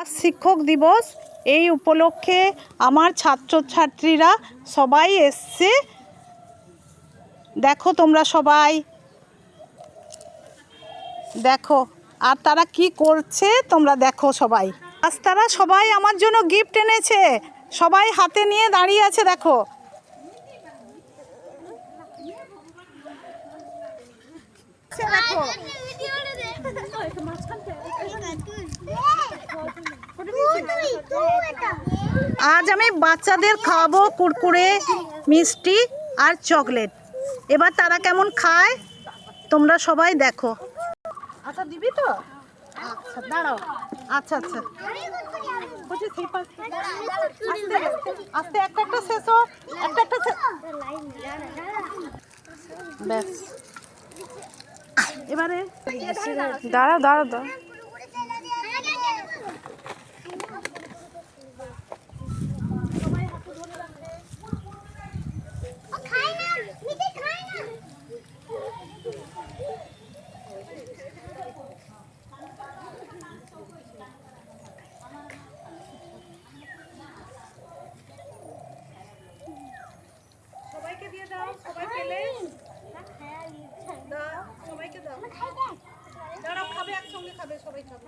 আজ শিক্ষক দিবস। এই উপলক্ষে আমার ছাত্রছাত্রীরা সবাই এসছে। দেখো তোমরা সবাই দেখো, আর তারা কি করছে তোমরা দেখো সবাই। আজ তারা সবাই আমার জন্য গিফট এনেছে, সবাই হাতে নিয়ে দাঁড়িয়ে আছে। দেখো দেখো আজ আমি বাচ্চাদের খাওয়াবো কুরকুরে, মিষ্টি আর চকলেট। এবার তারা কেমন খায় তোমরা সবাই দেখো। আচ্ছা দিবি তো? আচ্ছা দাঁড়াও। আচ্ছা আচ্ছা আস্তে একটা একটা শেষ হোক, একটা একটা ব্যাস। এবারে দাঁড়াও দাঁড়াও দাঁড়াও। সবাইকে দিয়ে দাও, সবাই পেলে দাও, সবাইকে দাও। যারা খাবে একসঙ্গে খাবে, সবাই খাবে।